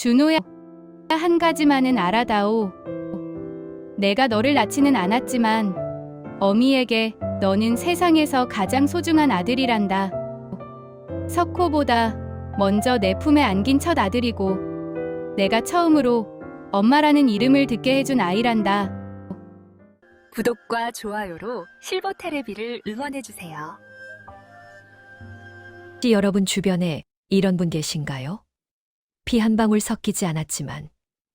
준호야, 한 가지만은 알아다오. 내가 너를 낳지는 않았지만 어미에게 너는 세상에서 가장 소중한 아들이란다. 석호보다 먼저 내 품에 안긴 첫 아들이고 내가 처음으로 엄마라는 이름을 듣게 해준 아이란다. 구독과 좋아요로 실버 테레비를 응원해주세요. 혹시 여러분 주변에 이런 분 계신가요? 피 한 방울 섞이지 않았지만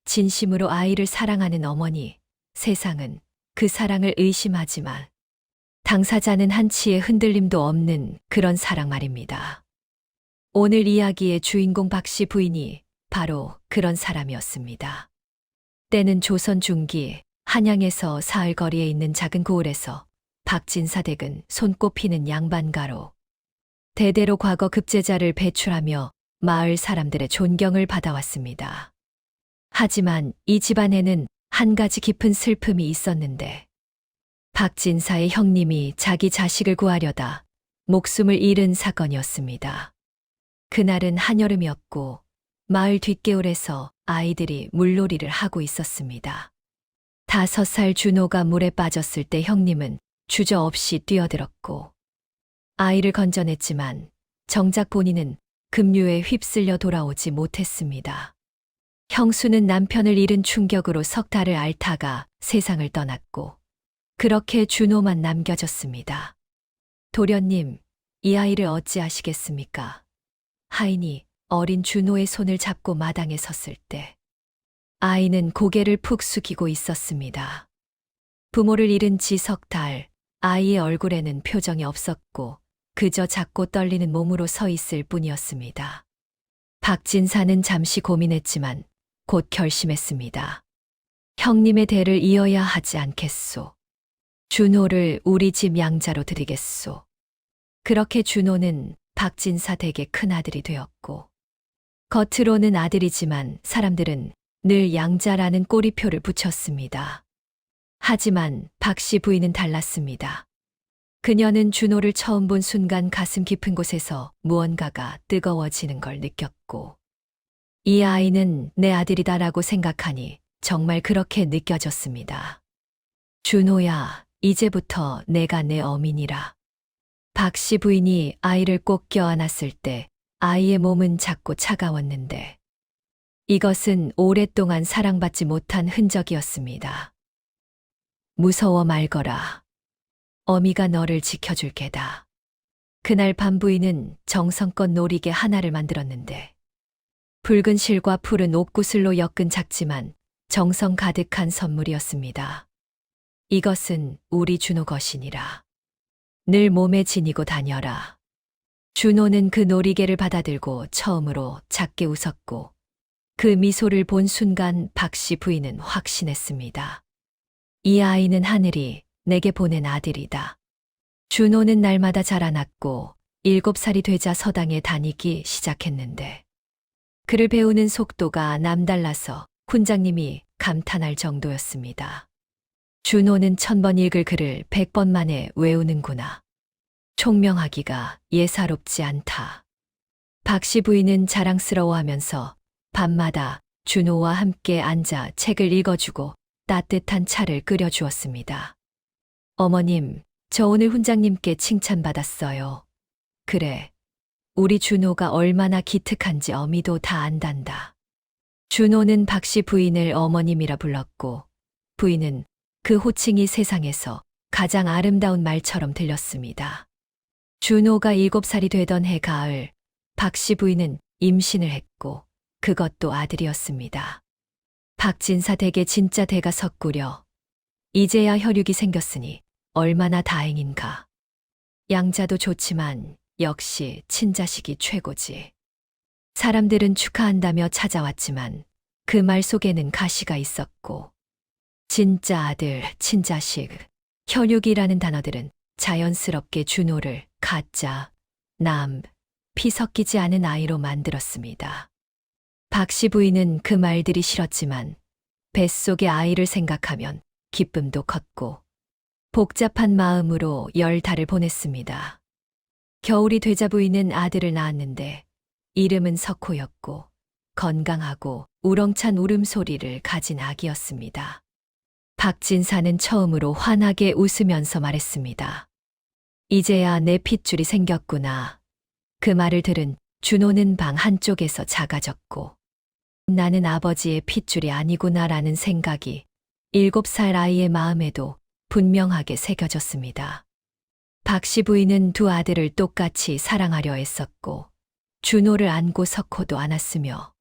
진심으로 아이를 사랑하는 어머니, 세상은 그 사랑을 의심하지만 당사자는 한치의 흔들림도 없는 그런 사랑 말입니다. 오늘 이야기의 주인공 박씨 부인이 바로 그런 사람이었습니다. 때는 조선 중기 한양에서 사흘 거리에 있는 작은 고을에서 박진사 댁은 손꼽히는 양반가로 대대로 과거 급제자를 배출하며 마을 사람들의 존경을 받아왔습니다. 하지만 이 집안에는 한 가지 깊은 슬픔이 있었는데 박진사의 형님이 자기 자식을 구하려다 목숨을 잃은 사건이었습니다. 그날은 한여름이었고 마을 뒷개울에서 아이들이 물놀이를 하고 있었습니다. 5살 준호가 물에 빠졌을 때 형님은 주저없이 뛰어들었고 아이를 건져냈지만 정작 본인은 급류에 휩쓸려 돌아오지 못했습니다. 형수는 남편을 잃은 충격으로 석 달을 앓다가 세상을 떠났고 그렇게 준호만 남겨졌습니다. 도련님, 이 아이를 어찌하시겠습니까? 하인이 어린 준호의 손을 잡고 마당에 섰을 때 아이는 고개를 푹 숙이고 있었습니다. 부모를 잃은 지 석 달, 아이의 얼굴에는 표정이 없었고 그저 작고 떨리는 몸으로 서 있을 뿐이었습니다. 박진사는 잠시 고민했지만 곧 결심했습니다. 형님의 대를 이어야 하지 않겠소. 준호를 우리 집 양자로 드리겠소. 그렇게 준호는 박진사 댁의 큰아들이 되었고 겉으로는 아들이지만 사람들은 늘 양자라는 꼬리표를 붙였습니다. 하지만 박씨 부인은 달랐습니다. 그녀는 준호를 처음 본 순간 가슴 깊은 곳에서 무언가가 뜨거워지는 걸 느꼈고 이 아이는 내 아들이다라고 생각하니 정말 그렇게 느껴졌습니다. 준호야, 이제부터 내가 내 어민이라. 박씨 부인이 아이를 꼭 껴안았을 때 아이의 몸은 작고 차가웠는데 이것은 오랫동안 사랑받지 못한 흔적이었습니다. 무서워 말거라. 어미가 너를 지켜줄 게다. 그날 밤 부인은 정성껏 놀이개 하나를 만들었는데 붉은 실과 푸른 옥구슬로 엮은 작지만 정성 가득한 선물이었습니다. 이것은 우리 준호 것이니라. 늘 몸에 지니고 다녀라. 준호는 그 놀이개를 받아들고 처음으로 작게 웃었고 그 미소를 본 순간 박씨 부인은 확신했습니다. 이 아이는 하늘이 내게 보낸 아들이다. 준호는 날마다 자라났고 7살이 되자 서당에 다니기 시작했는데 글을 배우는 속도가 남달라서 훈장님이 감탄할 정도였습니다. 준호는 1000번 읽을 글을 100번 만에 외우는구나. 총명하기가 예사롭지 않다. 박씨 부인은 자랑스러워하면서 밤마다 준호와 함께 앉아 책을 읽어주고 따뜻한 차를 끓여주었습니다. 어머님, 저 오늘 훈장님께 칭찬받았어요. 그래, 우리 준호가 얼마나 기특한지 어미도 다 안단다. 준호는 박씨 부인을 어머님이라 불렀고 부인은 그 호칭이 세상에서 가장 아름다운 말처럼 들렸습니다. 준호가 7살이 되던 해 가을, 박씨 부인은 임신을 했고 그것도 아들이었습니다. 박진사 댁에 진짜 대가 섰구려. 이제야 혈육이 생겼으니 얼마나 다행인가. 양자도 좋지만 역시 친자식이 최고지. 사람들은 축하한다며 찾아왔지만 그 말 속에는 가시가 있었고 진짜 아들, 친자식, 혈육이라는 단어들은 자연스럽게 준호를 가짜, 남, 피 섞이지 않은 아이로 만들었습니다. 박씨 부인은 그 말들이 싫었지만 뱃속의 아이를 생각하면 기쁨도 컸고 복잡한 마음으로 10달을 보냈습니다. 겨울이 되자 부인은 아들을 낳았는데 이름은 석호였고 건강하고 우렁찬 울음소리를 가진 아기였습니다. 박진사는 처음으로 환하게 웃으면서 말했습니다. 이제야 내 핏줄이 생겼구나. 그 말을 들은 준호는 방 한쪽에서 작아졌고, 나는 아버지의 핏줄이 아니구나라는 생각이 7살 아이의 마음에도 분명하게 새겨졌습니다. 박씨 부인은 두 아들을 똑같이 사랑하려 했었고, 준호를 안고 석호도 안았으며,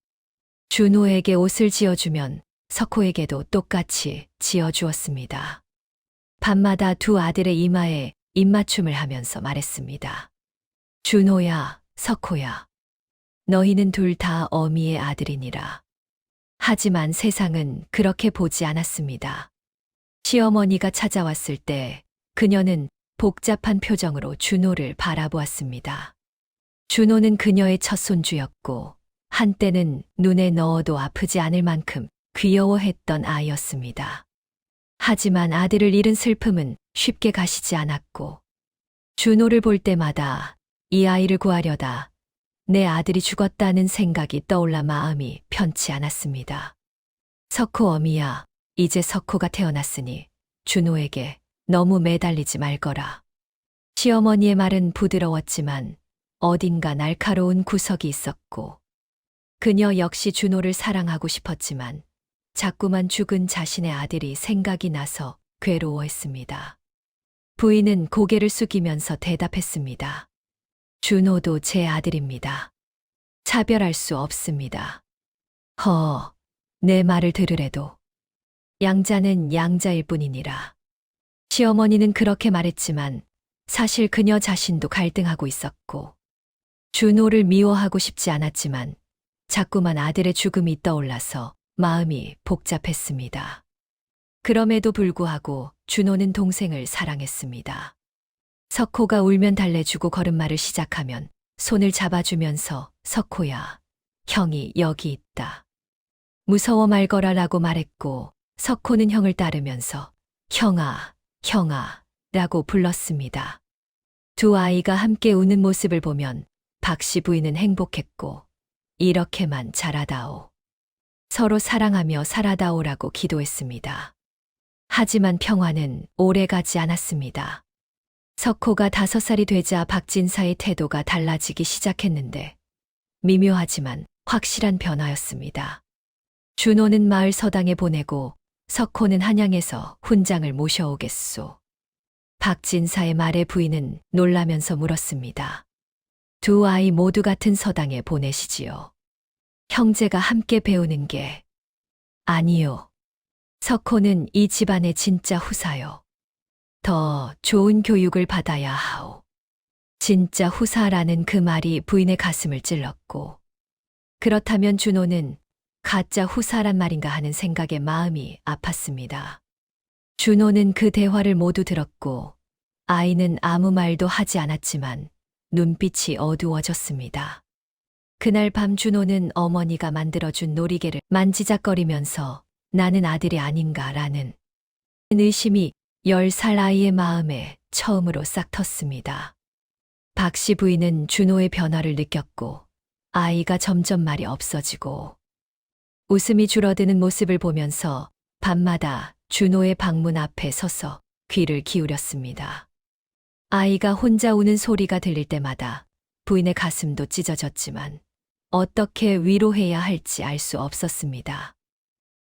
준호에게 옷을 지어주면 석호에게도 똑같이 지어주었습니다. 밤마다 두 아들의 이마에 입맞춤을 하면서 말했습니다. 준호야, 석호야. 너희는 둘 다 어미의 아들이니라. 하지만 세상은 그렇게 보지 않았습니다. 시어머니가 찾아왔을 때 그녀는 복잡한 표정으로 준호를 바라보았습니다. 준호는 그녀의 첫 손주였고 한때는 눈에 넣어도 아프지 않을 만큼 귀여워했던 아이였습니다. 하지만 아들을 잃은 슬픔은 쉽게 가시지 않았고 준호를 볼 때마다 이 아이를 구하려다 내 아들이 죽었다는 생각이 떠올라 마음이 편치 않았습니다. 석호 어미야, 이제 석호가 태어났으니 준호에게 너무 매달리지 말거라. 시어머니의 말은 부드러웠지만 어딘가 날카로운 구석이 있었고 그녀 역시 준호를 사랑하고 싶었지만 자꾸만 죽은 자신의 아들이 생각이 나서 괴로워했습니다. 부인은 고개를 숙이면서 대답했습니다. 준호도 제 아들입니다. 차별할 수 없습니다. 내 말을 들으래도 양자는 양자일 뿐이니라. 시어머니는 그렇게 말했지만 사실 그녀 자신도 갈등하고 있었고 준호를 미워하고 싶지 않았지만 자꾸만 아들의 죽음이 떠올라서 마음이 복잡했습니다. 그럼에도 불구하고 준호는 동생을 사랑했습니다. 석호가 울면 달래주고 걸음마를 시작하면 손을 잡아주면서 석호야, 형이 여기 있다. 무서워 말거라라고 말했고 석호는 형을 따르면서 형아, 형아 라고 불렀습니다. 두 아이가 함께 우는 모습을 보면 박씨 부인은 행복했고 이렇게만 자라다오. 서로 사랑하며 살아다오라고 기도했습니다. 하지만 평화는 오래가지 않았습니다. 석호가 5살이 되자 박진사의 태도가 달라지기 시작했는데 미묘하지만 확실한 변화였습니다. 준호는 마을 서당에 보내고 석호는 한양에서 훈장을 모셔오겠소. 박진사의 말에 부인은 놀라면서 물었습니다. 두 아이 모두 같은 서당에 보내시지요. 형제가 함께 배우는 게 아니요. 석호는 이 집안의 진짜 후사요. 더 좋은 교육을 받아야 하오. 진짜 후사라는 그 말이 부인의 가슴을 찔렀고 그렇다면 준호는 가짜 후사란 말인가 하는 생각에 마음이 아팠습니다. 준호는 그 대화를 모두 들었고 아이는 아무 말도 하지 않았지만 눈빛이 어두워졌습니다. 그날 밤 준호는 어머니가 만들어준 놀이개를 만지작거리면서 나는 아들이 아닌가라는 의심이 10살 아이의 마음에 처음으로 싹 텄습니다. 박씨 부인은 준호의 변화를 느꼈고 아이가 점점 말이 없어지고 웃음이 줄어드는 모습을 보면서 밤마다 준호의 방문 앞에 서서 귀를 기울였습니다. 아이가 혼자 우는 소리가 들릴 때마다 부인의 가슴도 찢어졌지만 어떻게 위로해야 할지 알 수 없었습니다.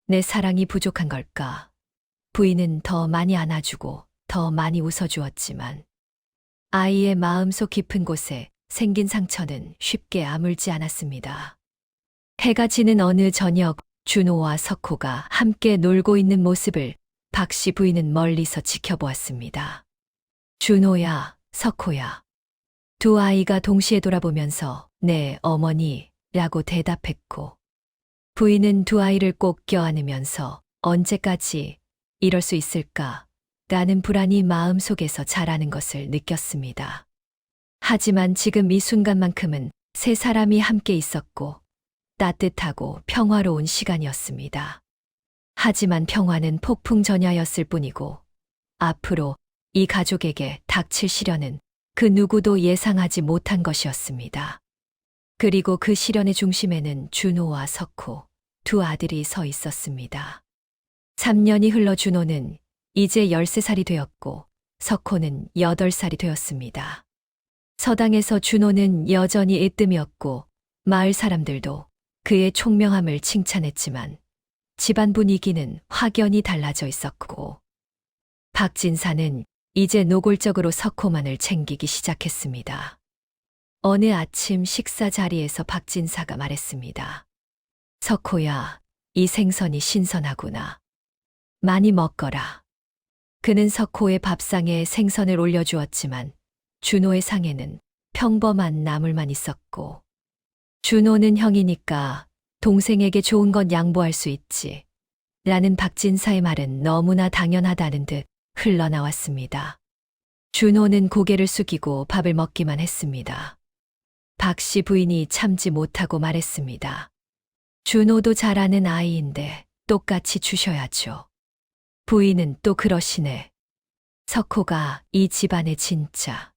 내 사랑이 부족한 걸까? 부인은 더 많이 안아주고 더 많이 웃어주었지만 아이의 마음속 깊은 곳에 생긴 상처는 쉽게 아물지 않았습니다. 해가 지는 어느 저녁 준호와 석호가 함께 놀고 있는 모습을 박씨 부인은 멀리서 지켜보았습니다. 준호야, 석호야. 두 아이가 동시에 돌아보면서 네, 어머니라고 대답했고 부인은 두 아이를 꼭 껴안으면서 언제까지 이럴 수 있을까? 라는 불안이 마음속에서 자라는 것을 느꼈습니다. 하지만 지금 이 순간만큼은 세 사람이 함께 있었고 따뜻하고 평화로운 시간이었습니다. 하지만 평화는 폭풍전야였을 뿐이고 앞으로 이 가족에게 닥칠 시련은 그 누구도 예상하지 못한 것이었습니다. 그리고 그 시련의 중심에는 준호와 석호, 두 아들이 서 있었습니다. 3년이 흘러 준호는 이제 13살이 되었고 석호는 8살이 되었습니다. 서당에서 준호는 여전히 으뜸이었고 마을 사람들도 그의 총명함을 칭찬했지만 집안 분위기는 확연히 달라져 있었고 박진사는 이제 노골적으로 석호만을 챙기기 시작했습니다. 어느 아침 식사 자리에서 박진사가 말했습니다. 석호야, 이 생선이 신선하구나. 많이 먹거라. 그는 석호의 밥상에 생선을 올려주었지만 준호의 상에는 평범한 나물만 있었고 준호는 형이니까 동생에게 좋은 건 양보할 수 있지. 라는 박진사의 말은 너무나 당연하다는 듯 흘러나왔습니다. 준호는 고개를 숙이고 밥을 먹기만 했습니다. 박씨 부인이 참지 못하고 말했습니다. 준호도 잘 아는 아이인데 똑같이 주셔야죠. 부인은 또 그러시네. 석호가 이 집안의 진짜.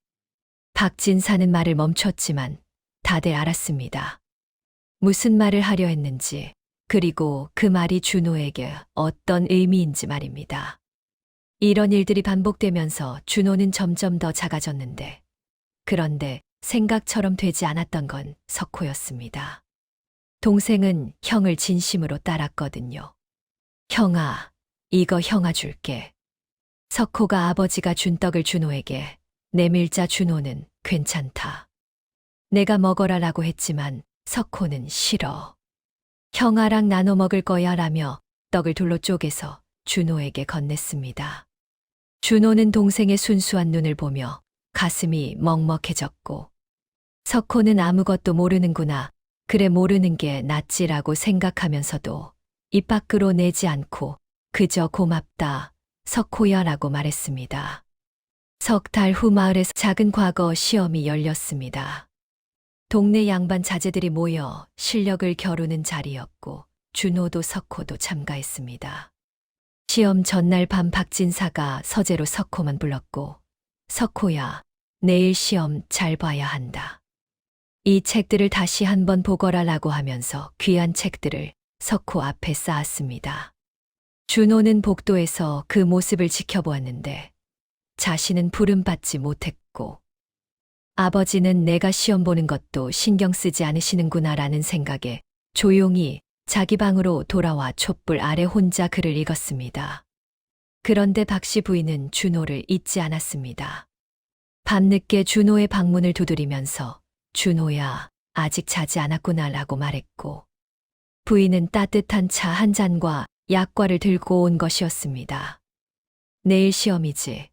박진사는 말을 멈췄지만 다들 알았습니다. 무슨 말을 하려 했는지, 그리고 그 말이 준호에게 어떤 의미인지 말입니다. 이런 일들이 반복되면서 준호는 점점 더 작아졌는데, 그런데 생각처럼 되지 않았던 건 석호였습니다. 동생은 형을 진심으로 따랐거든요. 형아, 이거 형아 줄게. 석호가 아버지가 준 떡을 준호에게 내밀자 준호는 괜찮다. 내가 먹어라라고 했지만 석호는 싫어. 형아랑 나눠 먹을 거야 라며 떡을 둘로 쪼개서 준호에게 건넸습니다. 준호는 동생의 순수한 눈을 보며 가슴이 먹먹해졌고 석호는 아무것도 모르는구나. 그래 모르는 게 낫지라고 생각하면서도 입 밖으로 내지 않고 그저 고맙다. 석호야라고 말했습니다. 석 달 후 마을에서 작은 과거 시험이 열렸습니다. 동네 양반 자제들이 모여 실력을 겨루는 자리였고 준호도 석호도 참가했습니다. 시험 전날 밤 박진사가 서재로 석호만 불렀고 석호야, 내일 시험 잘 봐야 한다. 이 책들을 다시 한번 보거라라고 하면서 귀한 책들을 석호 앞에 쌓았습니다. 준호는 복도에서 그 모습을 지켜보았는데 자신은 부름받지 못했고 아버지는 내가 시험 보는 것도 신경 쓰지 않으시는구나라는 생각에 조용히 자기 방으로 돌아와 촛불 아래 혼자 글을 읽었습니다. 그런데 박씨 부인은 준호를 잊지 않았습니다. 밤늦게 준호의 방문을 두드리면서 준호야, 아직 자지 않았구나라고 말했고 부인은 따뜻한 차 한 잔과 약과를 들고 온 것이었습니다. 내일 시험이지.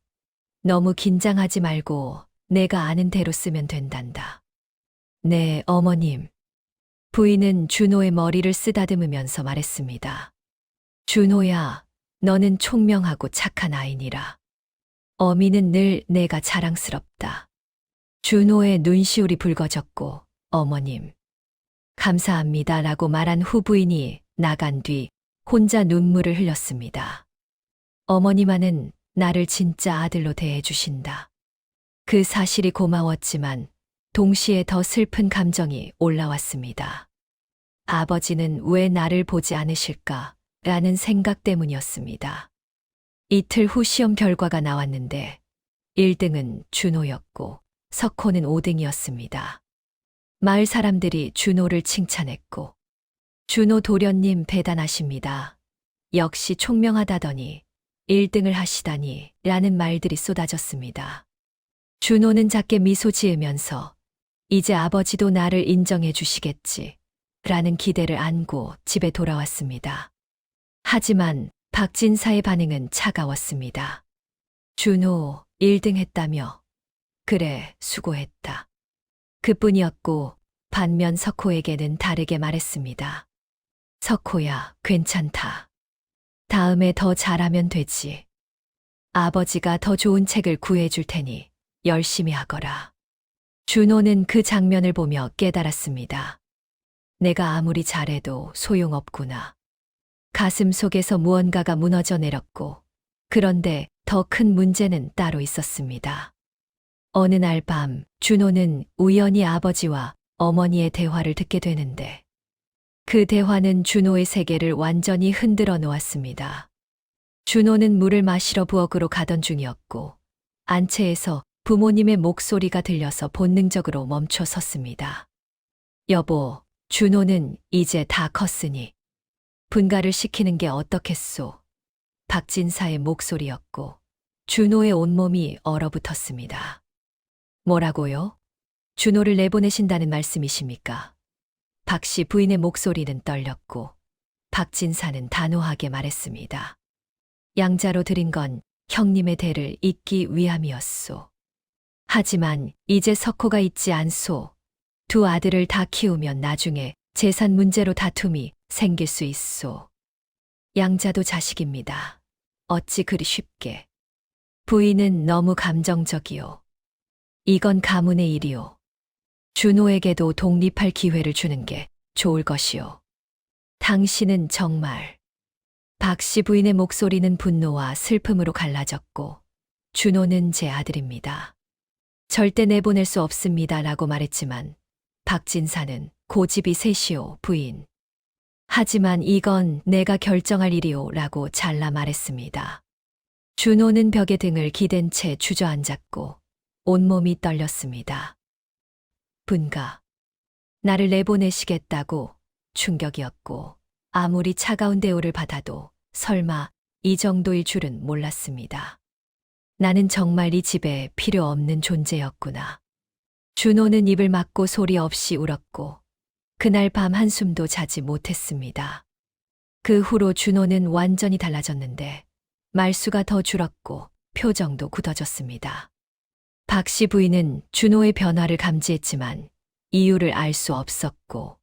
너무 긴장하지 말고 내가 아는 대로 쓰면 된단다. 네, 어머님. 부인은 준호의 머리를 쓰다듬으면서 말했습니다. 준호야, 너는 총명하고 착한 아이니라. 어미는 늘 내가 자랑스럽다. 준호의 눈시울이 붉어졌고 어머님, 감사합니다라고 말한 후 부인이 나간 뒤 혼자 눈물을 흘렸습니다. 어머니만은 나를 진짜 아들로 대해주신다. 그 사실이 고마웠지만 동시에 더 슬픈 감정이 올라왔습니다. 아버지는 왜 나를 보지 않으실까? 라는 생각 때문이었습니다. 이틀 후 시험 결과가 나왔는데 1등은 준호였고 석호는 5등이었습니다. 마을 사람들이 준호를 칭찬했고 준호 도련님 대단하십니다. 역시 총명하다더니 1등을 하시다니 라는 말들이 쏟아졌습니다. 준호는 작게 미소 지으면서 이제 아버지도 나를 인정해 주시겠지 라는 기대를 안고 집에 돌아왔습니다. 하지만 박진사의 반응은 차가웠습니다. 준호 1등 했다며? 그래, 수고했다. 그뿐이었고 반면 석호에게는 다르게 말했습니다. 석호야, 괜찮다. 다음에 더 잘하면 되지. 아버지가 더 좋은 책을 구해줄 테니 열심히 하거라. 준호는 그 장면을 보며 깨달았습니다. 내가 아무리 잘해도 소용없구나. 가슴 속에서 무언가가 무너져 내렸고, 그런데 더 큰 문제는 따로 있었습니다. 어느 날 밤, 준호는 우연히 아버지와 어머니의 대화를 듣게 되는데 그 대화는 준호의 세계를 완전히 흔들어 놓았습니다. 준호는 물을 마시러 부엌으로 가던 중이었고 안채에서 부모님의 목소리가 들려서 본능적으로 멈춰 섰습니다. 여보, 준호는 이제 다 컸으니 분가를 시키는 게 어떻겠소? 박진사의 목소리였고 준호의 온몸이 얼어붙었습니다. 뭐라고요? 준호를 내보내신다는 말씀이십니까? 박씨 부인의 목소리는 떨렸고 박진사는 단호하게 말했습니다. 양자로 드린 건 형님의 대를 잇기 위함이었소. 하지만 이제 석호가 있지 않소. 두 아들을 다 키우면 나중에 재산 문제로 다툼이 생길 수 있소. 양자도 자식입니다. 어찌 그리 쉽게. 부인은 너무 감정적이요. 이건 가문의 일이요. 준호에게도 독립할 기회를 주는 게 좋을 것이요. 당신은 정말. 박씨 부인의 목소리는 분노와 슬픔으로 갈라졌고 준호는 제 아들입니다. 절대 내보낼 수 없습니다 라고 말했지만 박진사는 고집이 세시오 부인. 하지만 이건 내가 결정할 일이오 라고 잘라 말했습니다. 준호는 벽에 등을 기댄 채 주저앉았고 온몸이 떨렸습니다. 분가. 나를 내보내시겠다고 충격이었고 아무리 차가운 대우를 받아도 설마 이 정도일 줄은 몰랐습니다. 나는 정말 이 집에 필요 없는 존재였구나. 준호는 입을 막고 소리 없이 울었고 그날 밤 한숨도 자지 못했습니다. 그 후로 준호는 완전히 달라졌는데 말수가 더 줄었고 표정도 굳어졌습니다. 박씨 부인은 준호의 변화를 감지했지만 이유를 알 수 없었고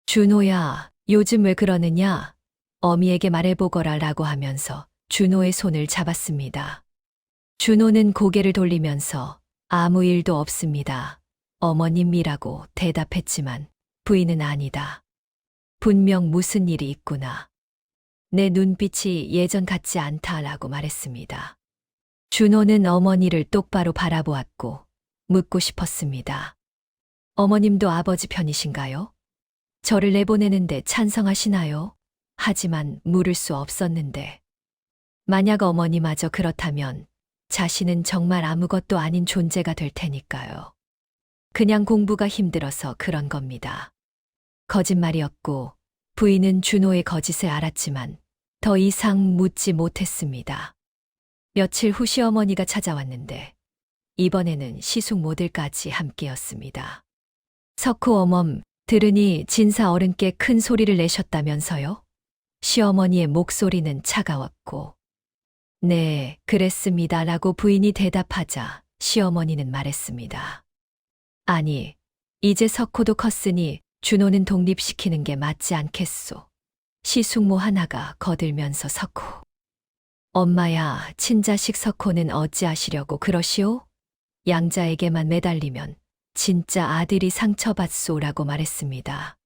준호야, 요즘 왜 그러느냐? 어미에게 말해보거라 라고 하면서 준호의 손을 잡았습니다. 준호는 고개를 돌리면서 아무 일도 없습니다. 어머님이라고 대답했지만 부인은 아니다. 분명 무슨 일이 있구나. 내 눈빛이 예전 같지 않다라고 말했습니다. 준호는 어머니를 똑바로 바라보았고 묻고 싶었습니다. 어머님도 아버지 편이신가요? 저를 내보내는데 찬성하시나요? 하지만 물을 수 없었는데. 만약 어머니마저 그렇다면 자신은 정말 아무것도 아닌 존재가 될 테니까요. 그냥 공부가 힘들어서 그런 겁니다. 거짓말이었고 부인은 준호의 거짓을 알았지만 더 이상 묻지 못했습니다. 며칠 후 시어머니가 찾아왔는데 이번에는 시숙 모들까지 함께였습니다. 석호 어멈, 들으니 진사 어른께 큰 소리를 내셨다면서요? 시어머니의 목소리는 차가웠고 네, 그랬습니다 라고 부인이 대답하자 시어머니는 말했습니다. 아니, 이제 석호도 컸으니 준호는 독립시키는 게 맞지 않겠소. 시숙모 하나가 거들면서 석호. 엄마야, 친자식 석호는 어찌하시려고 그러시오? 양자에게만 매달리면 진짜 아들이 상처받소라고 말했습니다.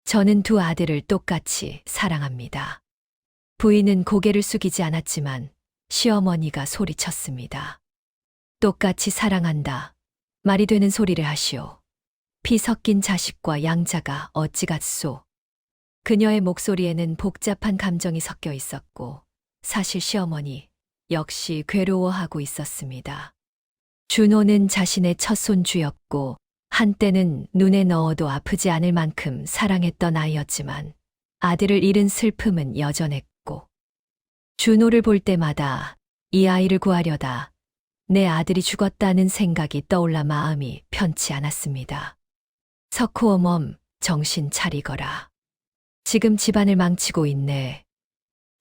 저는 두 아들을 똑같이 사랑합니다. 부인은 고개를 숙이지 않았지만 시어머니가 소리쳤습니다. 똑같이 사랑한다. 말이 되는 소리를 하시오. 피 섞인 자식과 양자가 어찌 같소. 그녀의 목소리에는 복잡한 감정이 섞여 있었고 사실 시어머니 역시 괴로워하고 있었습니다. 준호는 자신의 첫 손주였고 한때는 눈에 넣어도 아프지 않을 만큼 사랑했던 아이였지만 아들을 잃은 슬픔은 여전했고 준호를 볼 때마다 이 아이를 구하려다 내 아들이 죽었다는 생각이 떠올라 마음이 편치 않았습니다. 석호 어멈, 정신 차리거라. 지금 집안을 망치고 있네.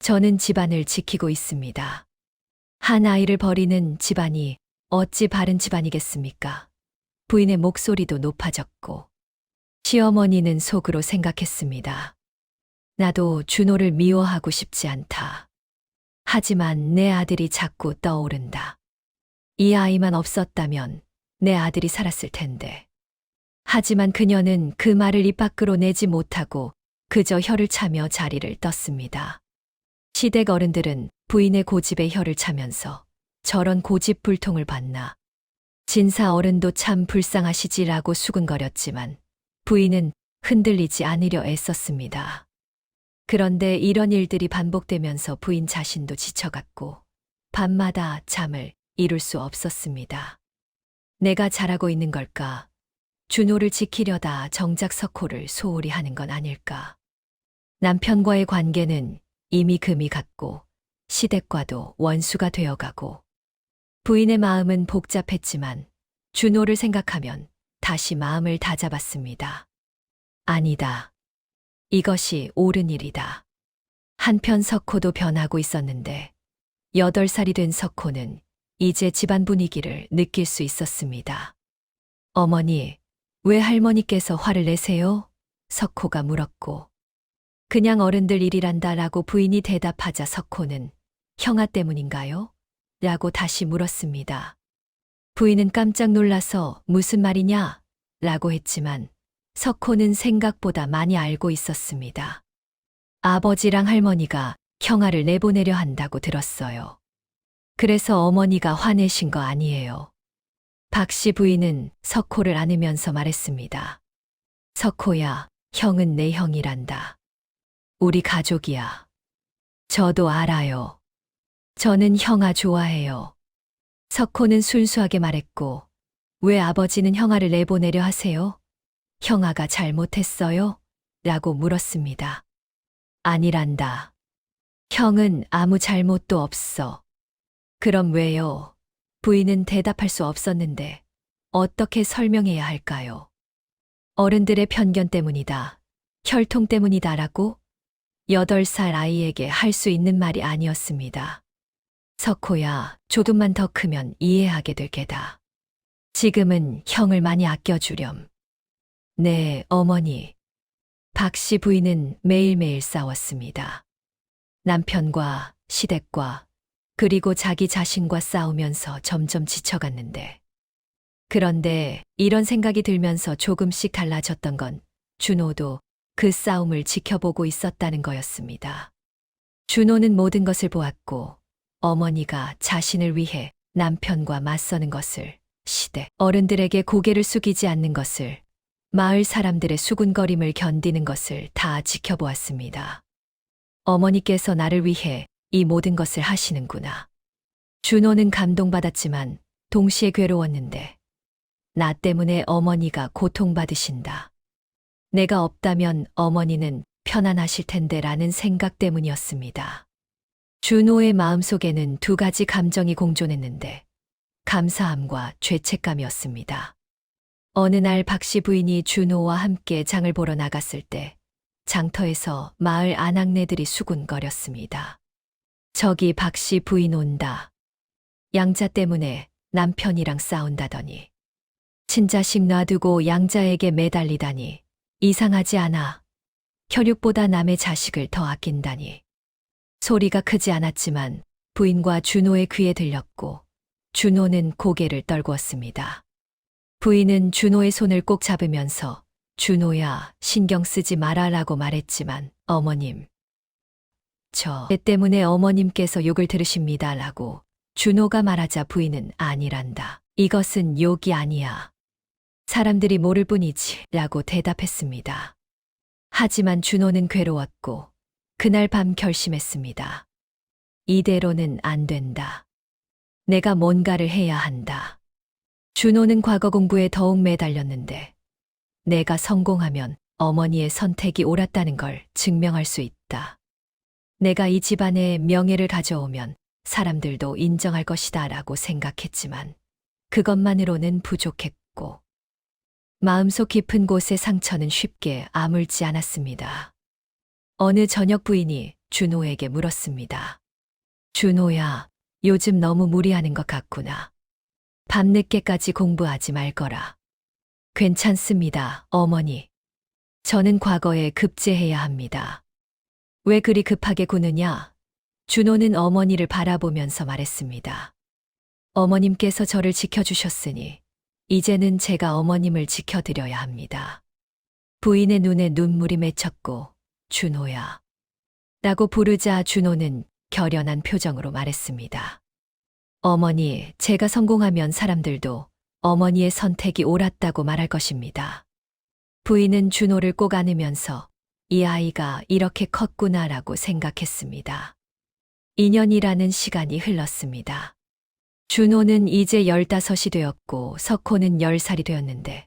저는 집안을 지키고 있습니다. 한 아이를 버리는 집안이 어찌 바른 집안이겠습니까? 부인의 목소리도 높아졌고 시어머니는 속으로 생각했습니다. 나도 준호를 미워하고 싶지 않다. 하지만 내 아들이 자꾸 떠오른다. 이 아이만 없었다면 내 아들이 살았을 텐데. 하지만 그녀는 그 말을 입 밖으로 내지 못하고 그저 혀를 차며 자리를 떴습니다. 시댁 어른들은 부인의 고집에 혀를 차면서 저런 고집불통을 봤나. 진사 어른도 참 불쌍하시지라고 수근거렸지만 부인은 흔들리지 않으려 애썼습니다. 그런데 이런 일들이 반복되면서 부인 자신도 지쳐갔고 밤마다 잠을 이룰 수 없었습니다. 내가 잘하고 있는 걸까? 준호를 지키려다 정작 석호를 소홀히 하는 건 아닐까? 남편과의 관계는 이미 금이 갔고 시댁과도 원수가 되어가고 부인의 마음은 복잡했지만 준호를 생각하면 다시 마음을 다잡았습니다. 아니다. 이것이 옳은 일이다. 한편 석호도 변하고 있었는데 8살이 된 석호는 이제 집안 분위기를 느낄 수 있었습니다. 어머니, 왜 할머니께서 화를 내세요? 석호가 물었고 그냥 어른들 일이란다라고 부인이 대답하자 석호는 형아 때문인가요? 라고 다시 물었습니다. 부인은 깜짝 놀라서 무슨 말이냐? 라고 했지만 석호는 생각보다 많이 알고 있었습니다. 아버지랑 할머니가 형아를 내보내려 한다고 들었어요. 그래서 어머니가 화내신 거 아니에요. 박씨 부인은 석호를 안으면서 말했습니다. 석호야, 형은 내 형이란다. 우리 가족이야. 저도 알아요. 저는 형아 좋아해요. 석호는 순수하게 말했고, 왜 아버지는 형아를 내보내려 하세요? 형아가 잘못했어요? 라고 물었습니다. 아니란다. 형은 아무 잘못도 없어. 그럼 왜요? 부인은 대답할 수 없었는데 어떻게 설명해야 할까요? 어른들의 편견 때문이다. 혈통 때문이다라고 8살 아이에게 할 수 있는 말이 아니었습니다. 석호야, 조금만 더 크면 이해하게 될 게다. 지금은 형을 많이 아껴주렴. 네, 어머니. 박씨 부인은 매일매일 싸웠습니다. 남편과 시댁과 그리고 자기 자신과 싸우면서 점점 지쳐갔는데. 그런데 이런 생각이 들면서 조금씩 달라졌던 건 준호도 그 싸움을 지켜보고 있었다는 거였습니다. 준호는 모든 것을 보았고 어머니가 자신을 위해 남편과 맞서는 것을, 시댁 어른들에게 고개를 숙이지 않는 것을, 마을 사람들의 수군거림을 견디는 것을 다 지켜보았습니다. 어머니께서 나를 위해 이 모든 것을 하시는구나. 준호는 감동받았지만 동시에 괴로웠는데 나 때문에 어머니가 고통받으신다. 내가 없다면 어머니는 편안하실 텐데 라는 생각 때문이었습니다. 준호의 마음속에는 두 가지 감정이 공존했는데 감사함과 죄책감이었습니다. 어느 날 박씨 부인이 준호와 함께 장을 보러 나갔을 때 장터에서 마을 아낙네들이 수군거렸습니다. 저기 박씨 부인 온다. 양자 때문에 남편이랑 싸운다더니. 친자식 놔두고 양자에게 매달리다니. 이상하지 않아. 혈육보다 남의 자식을 더 아낀다니. 소리가 크지 않았지만 부인과 준호의 귀에 들렸고 준호는 고개를 떨구었습니다. 부인은 준호의 손을 꼭 잡으면서 준호야, 신경 쓰지 마라라고 말했지만 어머님. 애 때문에 어머님께서 욕을 들으십니다라고 준호가 말하자 부인은 아니란다. 이것은 욕이 아니야. 사람들이 모를 뿐이지 라고 대답했습니다. 하지만 준호는 괴로웠고 그날 밤 결심했습니다. 이대로는 안 된다. 내가 뭔가를 해야 한다. 준호는 과거 공부에 더욱 매달렸는데 내가 성공하면 어머니의 선택이 옳았다는 걸 증명할 수 있다. 내가 이 집안에 명예를 가져오면 사람들도 인정할 것이다 라고 생각했지만 그것만으로는 부족했고 마음속 깊은 곳의 상처는 쉽게 아물지 않았습니다. 어느 저녁 부인이 준호에게 물었습니다. 준호야, 요즘 너무 무리하는 것 같구나. 밤늦게까지 공부하지 말거라. 괜찮습니다, 어머니. 저는 과거에 급제해야 합니다. 왜 그리 급하게 구느냐? 준호는 어머니를 바라보면서 말했습니다. 어머님께서 저를 지켜주셨으니 이제는 제가 어머님을 지켜드려야 합니다. 부인의 눈에 눈물이 맺혔고 준호야 라고 부르자 준호는 결연한 표정으로 말했습니다. 어머니, 제가 성공하면 사람들도 어머니의 선택이 옳았다고 말할 것입니다. 부인은 준호를 꼭 안으면서 이 아이가 이렇게 컸구나라고 생각했습니다. 2년이라는 시간이 흘렀습니다. 준호는 이제 15이 되었고 석호는 10살이 되었는데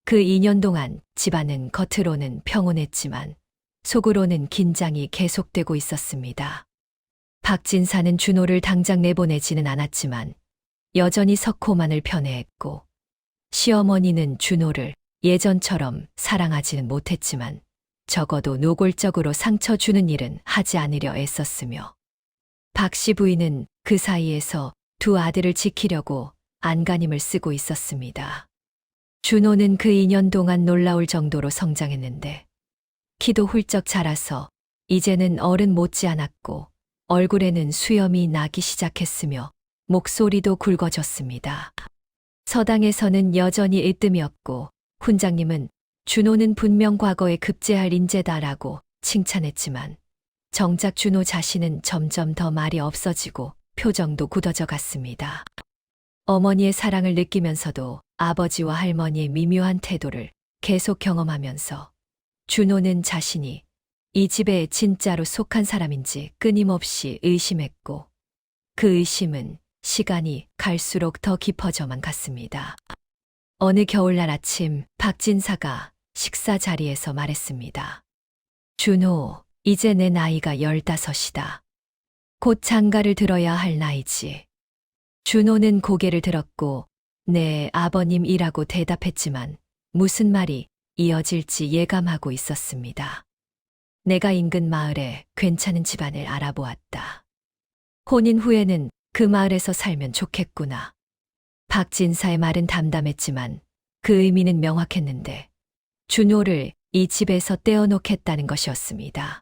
그 2년 동안 집안은 겉으로는 평온했지만 속으로는 긴장이 계속되고 있었습니다. 박진사는 준호를 당장 내보내지는 않았지만 여전히 석호만을 편애했고 시어머니는 준호를 예전처럼 사랑하지는 못했지만 적어도 노골적으로 상처 주는 일은 하지 않으려 애썼으며 박씨 부인은 그 사이에서 두 아들을 지키려고 안간힘을 쓰고 있었습니다. 준호는 그 2년 동안 놀라울 정도로 성장했는데 키도 훌쩍 자라서 이제는 어른 못지않았고 얼굴에는 수염이 나기 시작했으며 목소리도 굵어졌습니다. 서당에서는 여전히 으뜸이었고 훈장님은 준호는 분명 과거에 급제할 인재다라고 칭찬했지만 정작 준호 자신은 점점 더 말이 없어지고 표정도 굳어져 갔습니다. 어머니의 사랑을 느끼면서도 아버지와 할머니의 미묘한 태도를 계속 경험하면서 준호는 자신이 이 집에 진짜로 속한 사람인지 끊임없이 의심했고 그 의심은 시간이 갈수록 더 깊어져만 갔습니다. 어느 겨울날 아침 박진사가 식사 자리에서 말했습니다. 준호, 이제 내 나이가 15이다. 곧 장가를 들어야 할 나이지. 준호는 고개를 들었고 네, 아버님이라고 대답했지만 무슨 말이 이어질지 예감하고 있었습니다. 내가 인근 마을에 괜찮은 집안을 알아보았다. 혼인 후에는 그 마을에서 살면 좋겠구나. 박진사의 말은 담담했지만 그 의미는 명확했는데 준호를 이 집에서 떼어놓겠다는 것이었습니다.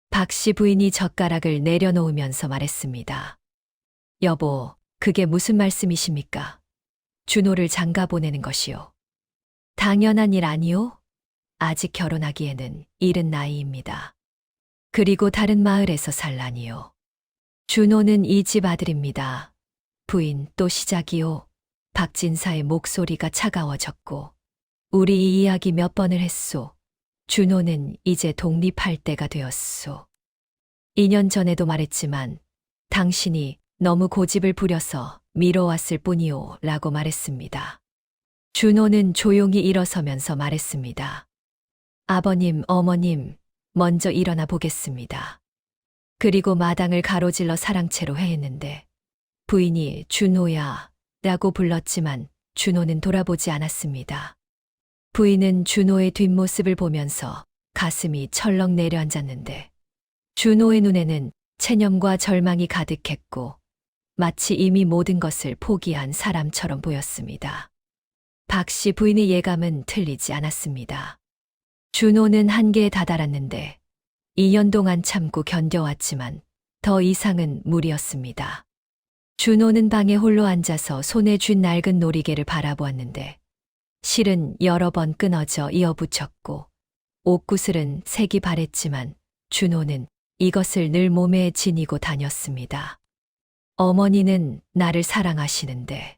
박씨 부인이 젓가락을 내려놓으면서 말했습니다. 여보, 그게 무슨 말씀이십니까? 준호를 장가 보내는 것이요. 당연한 일 아니요? 아직 결혼하기에는 이른 나이입니다. 그리고 다른 마을에서 살라니요. 준호는 이 집 아들입니다. 부인 또 시작이요. 박진사의 목소리가 차가워졌고 우리 이 이야기 몇 번을 했소. 준호는 이제 독립할 때가 되었소. 2년 전에도 말했지만 당신이 너무 고집을 부려서 미뤄왔을 뿐이오 라고 말했습니다. 준호는 조용히 일어서면서 말했습니다. 아버님, 어머님, 먼저 일어나 보겠습니다. 그리고 마당을 가로질러 사랑채로 해했는데 부인이 준호야 라고 불렀지만 준호는 돌아보지 않았습니다. 부인은 준호의 뒷모습을 보면서 가슴이 철렁 내려앉았는데 준호의 눈에는 체념과 절망이 가득했고 마치 이미 모든 것을 포기한 사람처럼 보였습니다. 박씨 부인의 예감은 틀리지 않았습니다. 준호는 한계에 다다랐는데 2년 동안 참고 견뎌왔지만 더 이상은 무리였습니다. 준호는 방에 홀로 앉아서 손에 쥔 낡은 놀이개를 바라보았는데 실은 여러 번 끊어져 이어붙였고 옷구슬은 색이 바랬지만 준호는 이것을 늘 몸에 지니고 다녔습니다. 어머니는 나를 사랑하시는데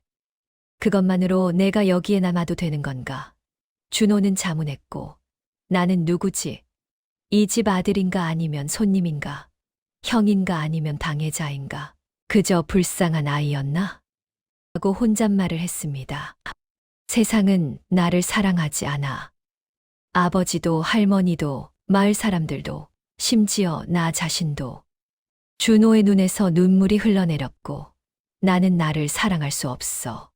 그것만으로 내가 여기에 남아도 되는 건가? 준호는 자문했고 나는 누구지? 이 집 아들인가 아니면 손님인가? 형인가 아니면 방해자인가? 그저 불쌍한 아이였나? 하고 혼잣말을 했습니다. 세상은 나를 사랑하지 않아. 아버지도 할머니도 마을 사람들도 심지어 나 자신도. 준호의 눈에서 눈물이 흘러내렸고 나는 나를 사랑할 수 없어.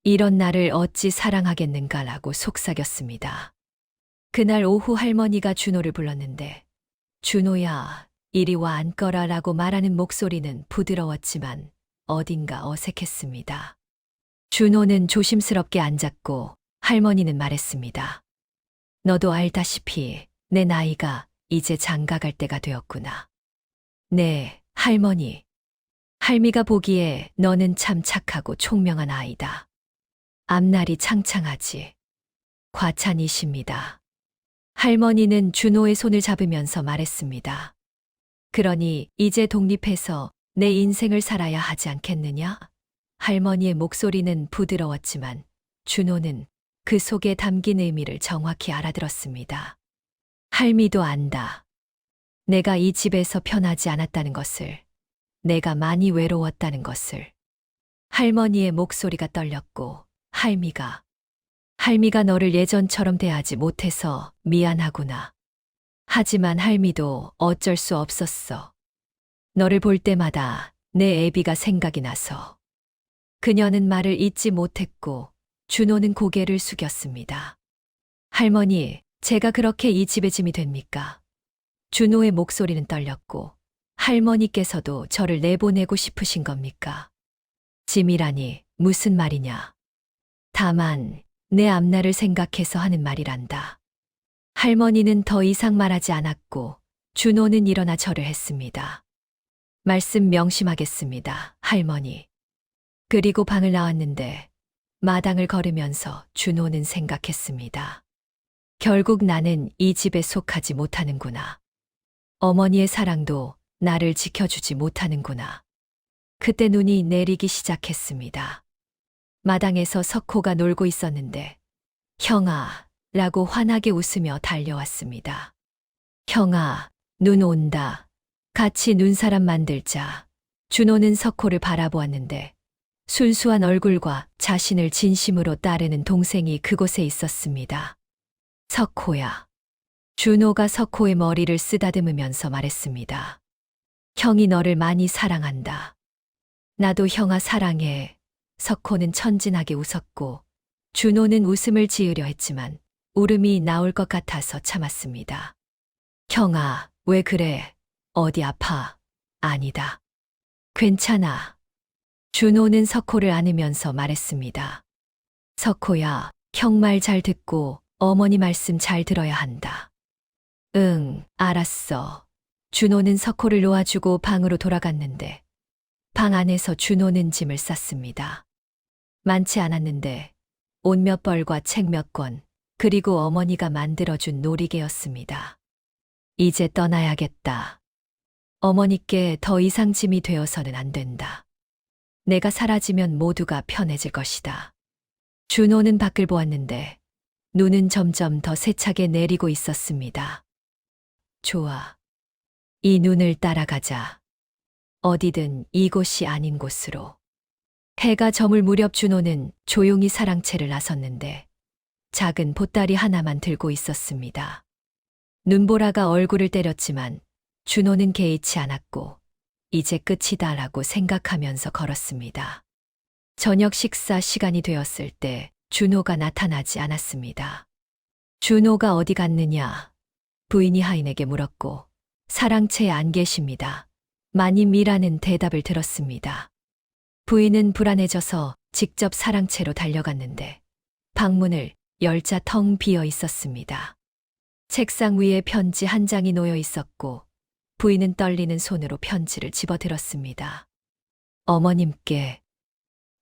이런 나를 어찌 사랑하겠는가라고 속삭였습니다. 그날 오후 할머니가 준호를 불렀는데 준호야, 이리 와 앉거라 라고 말하는 목소리는 부드러웠지만 어딘가 어색했습니다. 준호는 조심스럽게 앉았고 할머니는 말했습니다. 너도 알다시피 내 나이가 이제 장가 갈 때가 되었구나. 네, 할머니. 할미가 보기에 너는 참 착하고 총명한 아이다. 앞날이 창창하지. 과찬이십니다. 할머니는 준호의 손을 잡으면서 말했습니다. 그러니 이제 독립해서 내 인생을 살아야 하지 않겠느냐? 할머니의 목소리는 부드러웠지만 준호는 그 속에 담긴 의미를 정확히 알아들었습니다. 할미도 안다. 내가 이 집에서 편하지 않았다는 것을, 내가 많이 외로웠다는 것을. 할머니의 목소리가 떨렸고, 할미가 너를 예전처럼 대하지 못해서 미안하구나. 하지만 할미도 어쩔 수 없었어. 너를 볼 때마다 내 애비가 생각이 나서. 그녀는 말을 잇지 못했고, 준호는 고개를 숙였습니다. 할머니, 제가 그렇게 이 집의 짐이 됩니까? 준호의 목소리는 떨렸고, 할머니께서도 저를 내보내고 싶으신 겁니까? 짐이라니 무슨 말이냐? 다만 내 앞날을 생각해서 하는 말이란다. 할머니는 더 이상 말하지 않았고, 준호는 일어나 절을 했습니다. 말씀 명심하겠습니다, 할머니. 그리고 방을 나왔는데 마당을 걸으면서 준호는 생각했습니다. 결국 나는 이 집에 속하지 못하는구나. 어머니의 사랑도 나를 지켜주지 못하는구나. 그때 눈이 내리기 시작했습니다. 마당에서 석호가 놀고 있었는데 형아 라고 환하게 웃으며 달려왔습니다. 형아, 눈 온다. 같이 눈사람 만들자. 준호는 석호를 바라보았는데 순수한 얼굴과 자신을 진심으로 따르는 동생이 그곳에 있었습니다. 석호야. 준호가 석호의 머리를 쓰다듬으면서 말했습니다. 형이 너를 많이 사랑한다. 나도 형아 사랑해. 석호는 천진하게 웃었고 준호는 웃음을 지으려 했지만 울음이 나올 것 같아서 참았습니다. 형아, 왜 그래? 어디 아파? 아니다. 괜찮아. 준호는 석호를 안으면서 말했습니다. 석호야, 형 말 잘 듣고 어머니 말씀 잘 들어야 한다. 응, 알았어. 준호는 석호를 놓아주고 방으로 돌아갔는데 방 안에서 준호는 짐을 쌌습니다. 많지 않았는데 옷 몇 벌과 책 몇 권, 그리고 어머니가 만들어준 놀이개였습니다. 이제 떠나야겠다. 어머니께 더 이상 짐이 되어서는 안 된다. 내가 사라지면 모두가 편해질 것이다. 준호는 밖을 보았는데 눈은 점점 더 세차게 내리고 있었습니다. 좋아. 이 눈을 따라가자. 어디든 이곳이 아닌 곳으로. 해가 저물 무렵 준호는 조용히 사랑채를 나섰는데 작은 보따리 하나만 들고 있었습니다. 눈보라가 얼굴을 때렸지만 준호는 개의치 않았고 이제 끝이다라고 생각하면서 걸었습니다. 저녁 식사 시간이 되었을 때 준호가 나타나지 않았습니다. 준호가 어디 갔느냐? 부인이 하인에게 물었고 사랑채에 안 계십니다. 마님이라는 대답을 들었습니다. 부인은 불안해져서 직접 사랑채로 달려갔는데 방문을 열자 텅 비어 있었습니다. 책상 위에 편지 한 장이 놓여 있었고 부인은 떨리는 손으로 편지를 집어들었습니다. 어머님께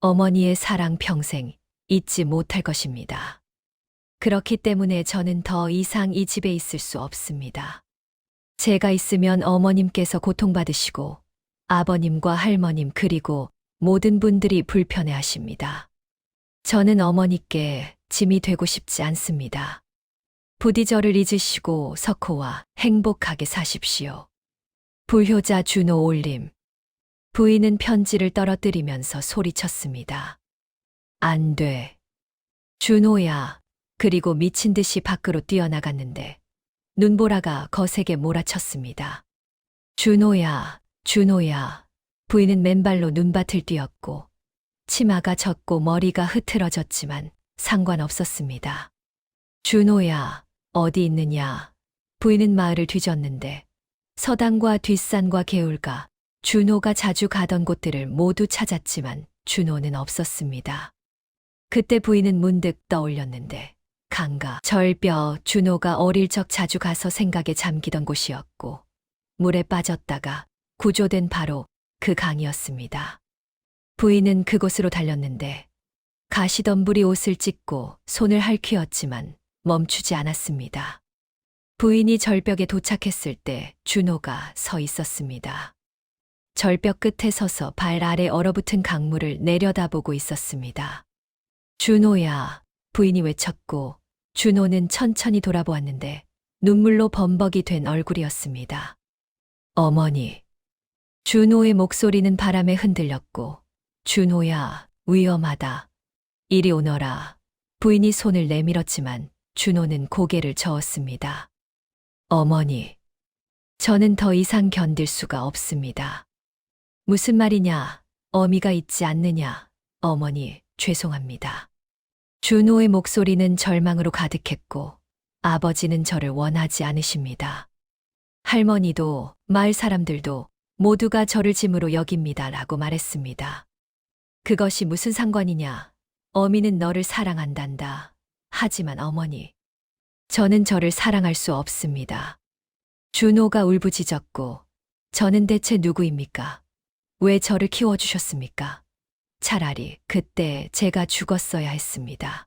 어머니의 사랑 평생 잊지 못할 것입니다. 그렇기 때문에 저는 더 이상 이 집에 있을 수 없습니다. 제가 있으면 어머님께서 고통받으시고 아버님과 할머님 그리고 모든 분들이 불편해하십니다. 저는 어머니께 짐이 되고 싶지 않습니다. 부디 저를 잊으시고 석호와 행복하게 사십시오. 불효자 준호 올림. 부인은 편지를 떨어뜨리면서 소리쳤습니다. 안 돼. 준호야. 그리고 미친 듯이 밖으로 뛰어나갔는데 눈보라가 거세게 몰아쳤습니다. 준호야, 준호야. 부인은 맨발로 눈밭을 뛰었고 치마가 젖고 머리가 흐트러졌지만 상관없었습니다. 준호야, 어디 있느냐? 부인은 마을을 뒤졌는데 서당과 뒷산과 개울가, 준호가 자주 가던 곳들을 모두 찾았지만 준호는 없었습니다. 그때 부인은 문득 떠올렸는데 강가, 절벽, 준호가 어릴 적 자주 가서 생각에 잠기던 곳이었고 물에 빠졌다가 구조된 바로 그 강이었습니다. 부인은 그곳으로 달렸는데 가시덤불이 옷을 찢고 손을 핥히었지만 멈추지 않았습니다. 부인이 절벽에 도착했을 때 준호가 서 있었습니다. 절벽 끝에 서서 발 아래 얼어붙은 강물을 내려다보고 있었습니다. 준호야, 부인이 외쳤고 준호는 천천히 돌아보았는데 눈물로 범벅이 된 얼굴이었습니다. 어머니. 준호의 목소리는 바람에 흔들렸고 준호야, 위험하다. 이리 오너라. 부인이 손을 내밀었지만 준호는 고개를 저었습니다. 어머니. 저는 더 이상 견딜 수가 없습니다. 무슨 말이냐? 어미가 있지 않느냐? 어머니, 죄송합니다. 준호의 목소리는 절망으로 가득했고 아버지는 저를 원하지 않으십니다. 할머니도 마을 사람들도 모두가 저를 짐으로 여깁니다. 라고 말했습니다. 그것이 무슨 상관이냐? 어미는 너를 사랑한단다. 하지만 어머니, 저는 저를 사랑할 수 없습니다. 준호가 울부짖었고 저는 대체 누구입니까? 왜 저를 키워주셨습니까? 차라리 그때 제가 죽었어야 했습니다.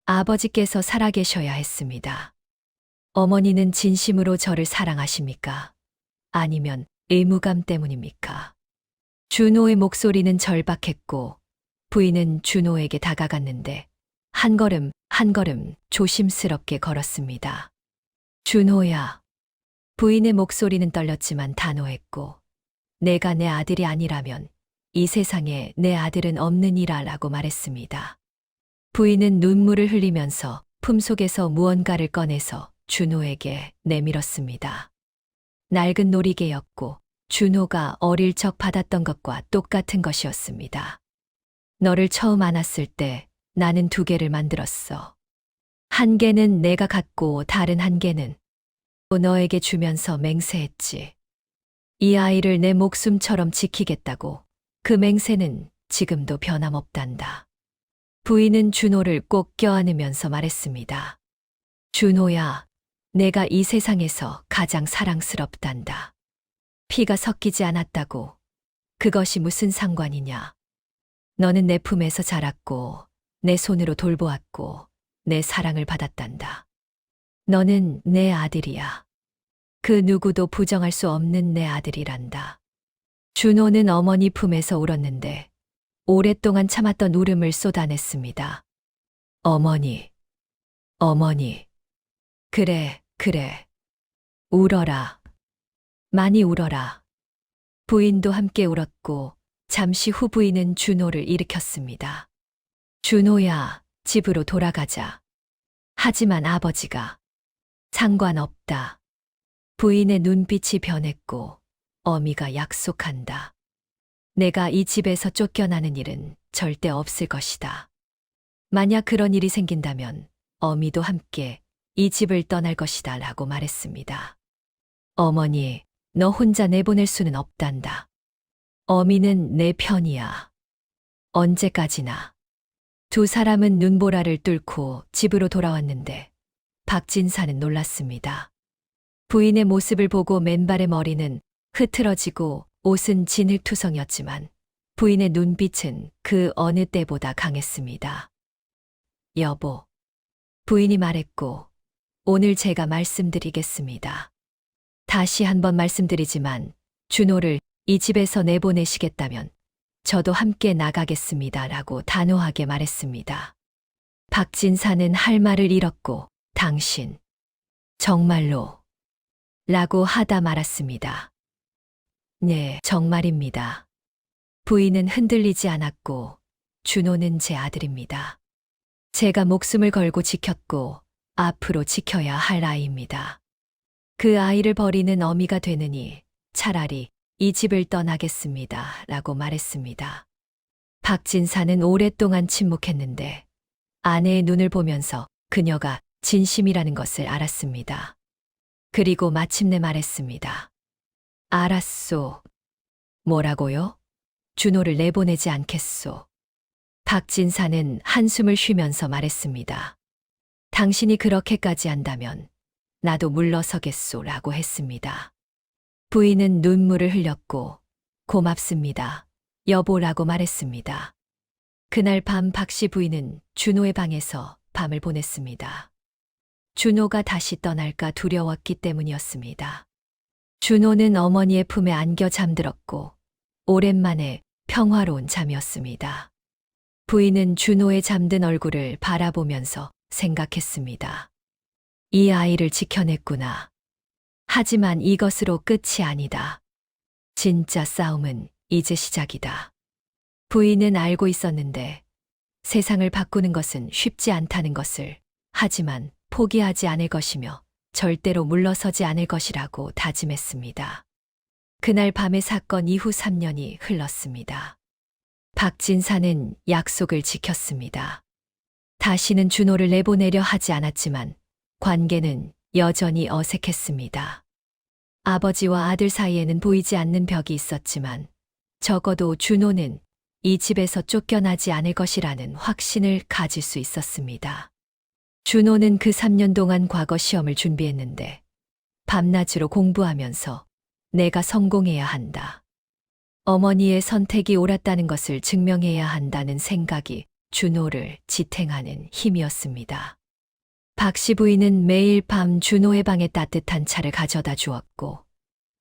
아버지께서 살아계셔야 했습니다. 어머니는 진심으로 저를 사랑하십니까? 아니면 의무감 때문입니까? 준호의 목소리는 절박했고 부인은 준호에게 다가갔는데 한 걸음 한 걸음 조심스럽게 걸었습니다. 준호야. 부인의 목소리는 떨렸지만 단호했고 내가 내 아들이 아니라면 이 세상에 내 아들은 없느니라 라고 말했습니다. 부인은 눈물을 흘리면서 품속에서 무언가를 꺼내서 준호에게 내밀었습니다. 낡은 놀이개였고 준호가 어릴 적 받았던 것과 똑같은 것이었습니다. 너를 처음 안았을 때 나는 2개를 만들었어. 한 개는 내가 갖고 다른 한 개는 너에게 주면서 맹세했지. 이 아이를 내 목숨처럼 지키겠다고. 그 맹세는 지금도 변함없단다. 부인은 준호를 꼭 껴안으면서 말했습니다. 준호야, 내가 이 세상에서 가장 사랑스럽단다. 피가 섞이지 않았다고. 그것이 무슨 상관이냐. 너는 내 품에서 자랐고 내 손으로 돌보았고 내 사랑을 받았단다. 너는 내 아들이야. 그 누구도 부정할 수 없는 내 아들이란다. 준호는 어머니 품에서 울었는데 오랫동안 참았던 울음을 쏟아냈습니다. 어머니, 어머니. 그래, 그래. 울어라. 많이 울어라. 부인도 함께 울었고 잠시 후 부인은 준호를 일으켰습니다. 준호야, 집으로 돌아가자. 하지만 아버지가 상관없다. 부인의 눈빛이 변했고 어미가 약속한다. 내가 이 집에서 쫓겨나는 일은 절대 없을 것이다. 만약 그런 일이 생긴다면 어미도 함께 이 집을 떠날 것이다 라고 말했습니다. 어머니, 너 혼자 내보낼 수는 없단다. 어미는 내 편이야. 언제까지나. 2 사람은 눈보라를 뚫고 집으로 돌아왔는데 박진사는 놀랐습니다. 부인의 모습을 보고 맨발의 머리는 흐트러지고 옷은 진흙투성이었지만 부인의 눈빛은 그 어느 때보다 강했습니다. 여보. 부인이 말했고 오늘 제가 말씀드리겠습니다. 다시 한번 말씀드리지만 준호를 이 집에서 내보내시겠다면 저도 함께 나가겠습니다. 라고 단호하게 말했습니다. 박진사는 할 말을 잃었고 당신 정말로 라고 하다 말았습니다. 네, 정말입니다. 부인은 흔들리지 않았고 준호는 제 아들입니다. 제가 목숨을 걸고 지켰고 앞으로 지켜야 할 아이입니다. 그 아이를 버리는 어미가 되느니 차라리 이 집을 떠나겠습니다. 라고 말했습니다. 박진사는 오랫동안 침묵했는데 아내의 눈을 보면서 그녀가 진심이라는 것을 알았습니다. 그리고 마침내 말했습니다. 알았소. 뭐라고요? 준호를 내보내지 않겠소. 박진사는 한숨을 쉬면서 말했습니다. 당신이 그렇게까지 한다면 나도 물러서겠소 라고 했습니다. 부인은 눈물을 흘렸고 고맙습니다. 여보라고 말했습니다. 그날 밤 박씨 부인은 준호의 방에서 밤을 보냈습니다. 준호가 다시 떠날까 두려웠기 때문이었습니다. 준호는 어머니의 품에 안겨 잠들었고 오랜만에 평화로운 잠이었습니다. 부인은 준호의 잠든 얼굴을 바라보면서 생각했습니다. 이 아이를 지켜냈구나. 하지만 이것으로 끝이 아니다. 진짜 싸움은 이제 시작이다. 부인은 알고 있었는데 세상을 바꾸는 것은 쉽지 않다는 것을, 하지만 포기하지 않을 것이며 절대로 물러서지 않을 것이라고 다짐했습니다. 그날 밤의 사건 이후 3년이 흘렀습니다. 박진사는 약속을 지켰습니다. 다시는 준호를 내보내려 하지 않았지만 관계는 여전히 어색했습니다. 아버지와 아들 사이에는 보이지 않는 벽이 있었지만 적어도 준호는 이 집에서 쫓겨나지 않을 것이라는 확신을 가질 수 있었습니다. 준호는 그 3년 동안 과거 시험을 준비했는데 밤낮으로 공부하면서 내가 성공해야 한다. 어머니의 선택이 옳았다는 것을 증명해야 한다는 생각이 준호를 지탱하는 힘이었습니다. 박씨 부인은 매일 밤 준호의 방에 따뜻한 차를 가져다 주었고,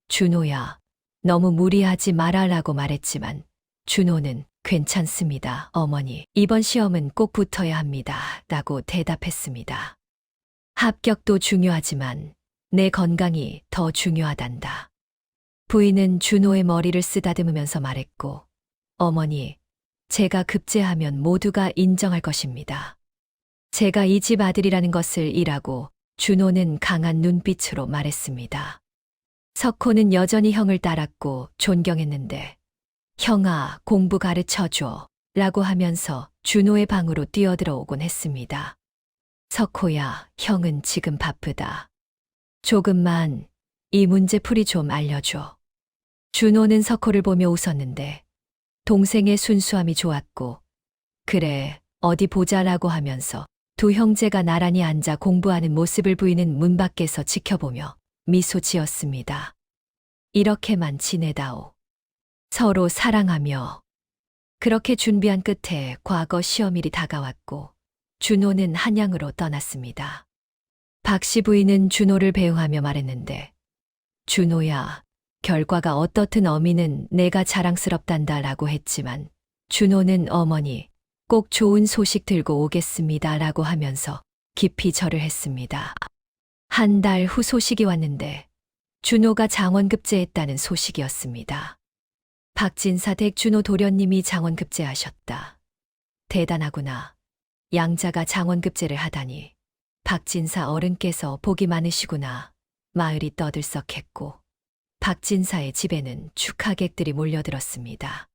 준호야, 너무 무리하지 말아라고 말했지만 준호는 괜찮습니다, 어머니. 이번 시험은 꼭 붙어야 합니다. 라고 대답했습니다. 합격도 중요하지만 내 건강이 더 중요하단다. 부인은 준호의 머리를 쓰다듬으면서 말했고, 어머니, 제가 급제하면 모두가 인정할 것입니다. 제가 이 집 아들이라는 것을 이라고 준호는 강한 눈빛으로 말했습니다. 석호는 여전히 형을 따랐고 존경했는데, 형아, 공부 가르쳐줘 라고 하면서 준호의 방으로 뛰어들어오곤 했습니다. 석호야, 형은 지금 바쁘다. 조금만 이 문제풀이 좀 알려줘. 준호는 석호를 보며 웃었는데 동생의 순수함이 좋았고, 그래, 어디 보자라고 하면서 두 형제가 나란히 앉아 공부하는 모습을 부인은 문 밖에서 지켜보며 미소 지었습니다. 이렇게만 지내다오. 서로 사랑하며. 그렇게 준비한 끝에 과거 시험일이 다가왔고 준호는 한양으로 떠났습니다. 박씨 부인은 준호를 배웅하며 말했는데, 준호야, 결과가 어떻든 어미는 내가 자랑스럽단다 라고 했지만 준호는 어머니, 꼭 좋은 소식 들고 오겠습니다 라고 하면서 깊이 절을 했습니다. 한 달 후 소식이 왔는데 준호가 장원급제했다는 소식이었습니다. 박진사 댁 준호 도련님이 장원급제하셨다. 대단하구나. 양자가 장원급제를 하다니. 박진사 어른께서 복이 많으시구나. 마을이 떠들썩했고 박진사의 집에는 축하객들이 몰려들었습니다.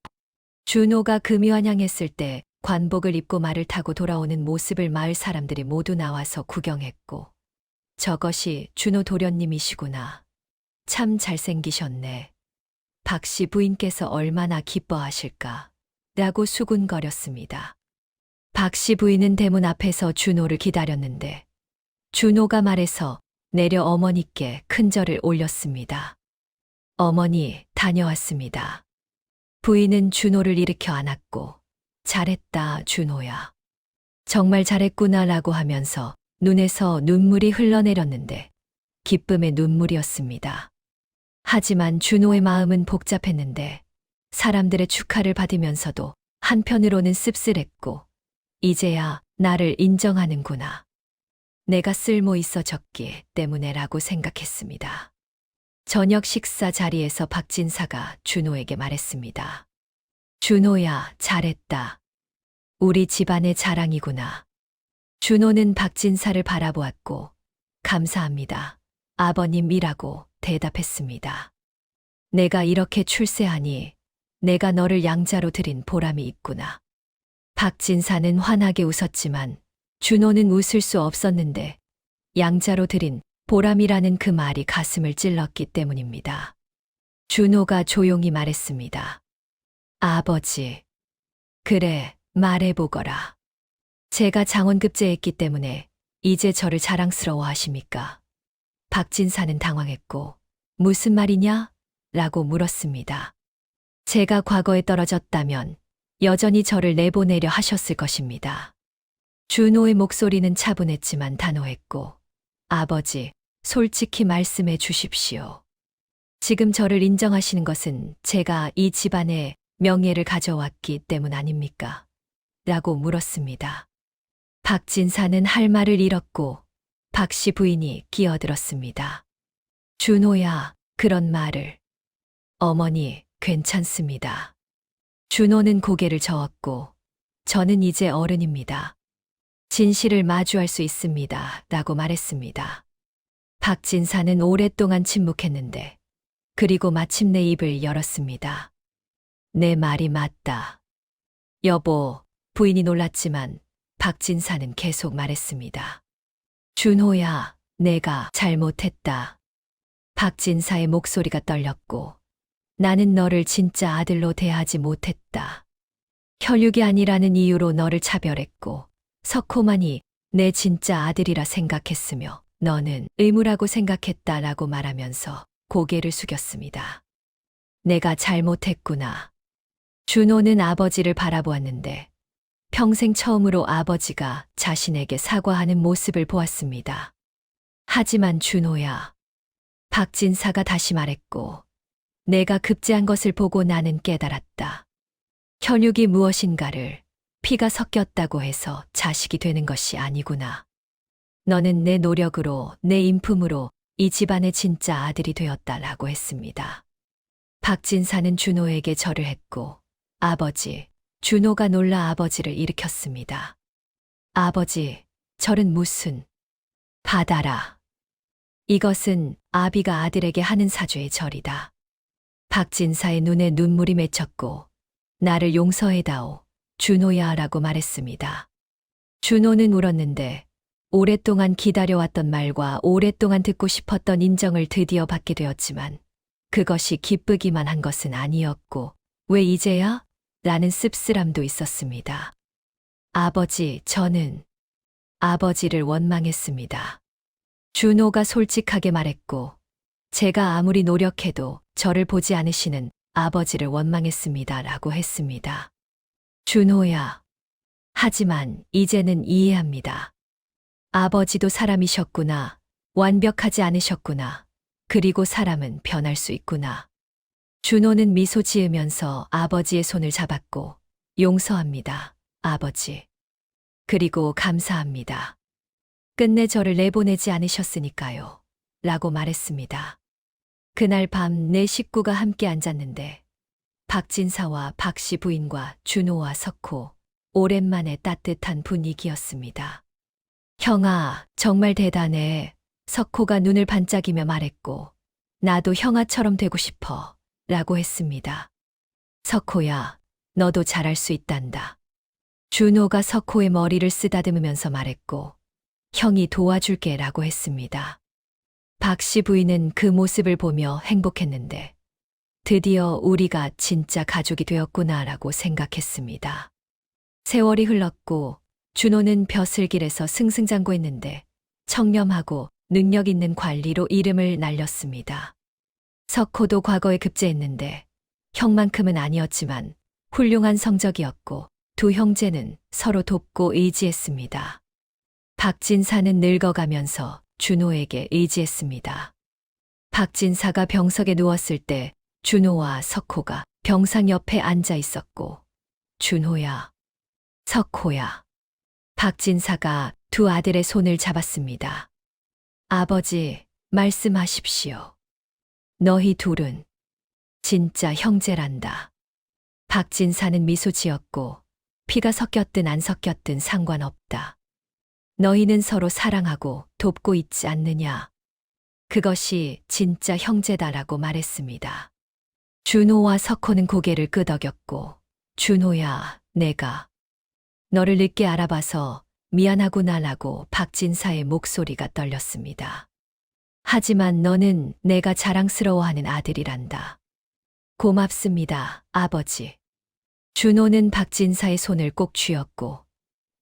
준호가 금이환 향했을 때 관복을 입고 말을 타고 돌아오는 모습을 마을 사람들이 모두 나와서 구경했고, 저것이 준호 도련님이시구나. 참 잘생기셨네. 박씨 부인께서 얼마나 기뻐하실까 라고 수군거렸습니다. 박씨 부인은 대문 앞에서 준호를 기다렸는데 준호가 말해서 내려 어머니께 큰 절을 올렸습니다. 어머니, 다녀왔습니다. 부인은 준호를 일으켜 안았고, 잘했다, 준호야. 정말 잘했구나 라고 하면서 눈에서 눈물이 흘러내렸는데 기쁨의 눈물이었습니다. 하지만 준호의 마음은 복잡했는데 사람들의 축하를 받으면서도 한편으로는 씁쓸했고, 이제야 나를 인정하는구나. 내가 쓸모 있어졌기 때문에라고 생각했습니다. 저녁 식사 자리에서 박진사가 준호에게 말했습니다. 준호야, 잘했다. 우리 집안의 자랑이구나. 준호는 박진사를 바라보았고, 감사합니다, 아버님이라고 대답했습니다. 내가 이렇게 출세하니 내가 너를 양자로 들인 보람이 있구나. 박진사는 환하게 웃었지만 준호는 웃을 수 없었는데 양자로 들인 보람이라는 그 말이 가슴을 찔렀기 때문입니다. 준호가 조용히 말했습니다. 아버지, 그래, 말해보거라. 제가 장원급제했기 때문에 이제 저를 자랑스러워 하십니까? 박진사는 당황했고, 무슨 말이냐? 라고 물었습니다. 제가 과거에 떨어졌다면 여전히 저를 내보내려 하셨을 것입니다. 준호의 목소리는 차분했지만 단호했고, 아버지, 솔직히 말씀해 주십시오. 지금 저를 인정하시는 것은 제가 이 집안의 명예를 가져왔기 때문 아닙니까? 라고 물었습니다. 박진사는 할 말을 잃었고 박씨 부인이 끼어들었습니다. 준호야, 그런 말을. 어머니, 괜찮습니다. 준호는 고개를 저었고 저는 이제 어른입니다. 진실을 마주할 수 있습니다. 라고 말했습니다. 박진사는 오랫동안 침묵했는데 그리고 마침내 입을 열었습니다. 내 말이 맞다. 여보, 부인이 놀랐지만 박진사는 계속 말했습니다. 준호야, 내가 잘못했다. 박진사의 목소리가 떨렸고 나는 너를 진짜 아들로 대하지 못했다. 혈육이 아니라는 이유로 너를 차별했고 석호만이 내 진짜 아들이라 생각했으며 너는 의무라고 생각했다라고 말하면서 고개를 숙였습니다. 내가 잘못했구나. 준호는 아버지를 바라보았는데 평생 처음으로 아버지가 자신에게 사과하는 모습을 보았습니다. 하지만 준호야, 박진사가 다시 말했고 내가 급제한 것을 보고 나는 깨달았다. 혈육이 무엇인가를 피가 섞였다고 해서 자식이 되는 것이 아니구나. 너는 내 노력으로, 내 인품으로 이 집안의 진짜 아들이 되었다라고 했습니다. 박진사는 준호에게 절을 했고 아버지, 준호가 놀라 아버지를 일으켰습니다. 아버지, 절은 무슨? 받아라. 이것은 아비가 아들에게 하는 사죄의 절이다. 박진사의 눈에 눈물이 맺혔고 나를 용서해다오, 준호야 라고 말했습니다. 준호는 울었는데 오랫동안 기다려왔던 말과 오랫동안 듣고 싶었던 인정을 드디어 받게 되었지만 그것이 기쁘기만 한 것은 아니었고 왜 이제야? 라는 씁쓸함도 있었습니다. 아버지, 저는 아버지를 원망했습니다. 준호가 솔직하게 말했고 제가 아무리 노력해도 저를 보지 않으시는 아버지를 원망했습니다. 라고 했습니다. 준호야. 하지만 이제는 이해합니다. 아버지도 사람이셨구나. 완벽하지 않으셨구나. 그리고 사람은 변할 수 있구나. 준호는 미소 지으면서 아버지의 손을 잡았고 용서합니다. 아버지. 그리고 감사합니다. 끝내 저를 내보내지 않으셨으니까요. 라고 말했습니다. 그날 밤 내 식구가 함께 앉았는데 박진사와 박씨 부인과 준호와 석호, 오랜만에 따뜻한 분위기였습니다. 형아, 정말 대단해. 석호가 눈을 반짝이며 말했고 나도 형아처럼 되고 싶어. 라고 했습니다. 석호야, 너도 잘할 수 있단다. 준호가 석호의 머리를 쓰다듬으면서 말했고 형이 도와줄게 라고 했습니다. 박씨 부인은 그 모습을 보며 행복했는데 드디어 우리가 진짜 가족이 되었구나 라고 생각했습니다. 세월이 흘렀고 준호는 벼슬길에서 승승장구했는데 청렴하고 능력 있는 관리로 이름을 날렸습니다. 석호도 과거에 급제했는데 형만큼은 아니었지만 훌륭한 성적이었고 두 형제는 서로 돕고 의지했습니다. 박진사는 늙어가면서 준호에게 의지했습니다. 박진사가 병석에 누웠을 때 준호와 석호가 병상 옆에 앉아 있었고 준호야, 석호야. 박진사가 두 아들의 손을 잡았습니다. 아버지, 말씀하십시오. 너희 둘은 진짜 형제란다. 박진사는 미소 지었고 피가 섞였든 안 섞였든 상관없다. 너희는 서로 사랑하고 돕고 있지 않느냐. 그것이 진짜 형제다라고 말했습니다. 준호와 석호는 고개를 끄덕였고 준호야, 내가 너를 늦게 알아봐서 미안하구나라고 박진사의 목소리가 떨렸습니다. 하지만 너는 내가 자랑스러워하는 아들이란다. 고맙습니다, 아버지. 준호는 박진사의 손을 꼭 쥐었고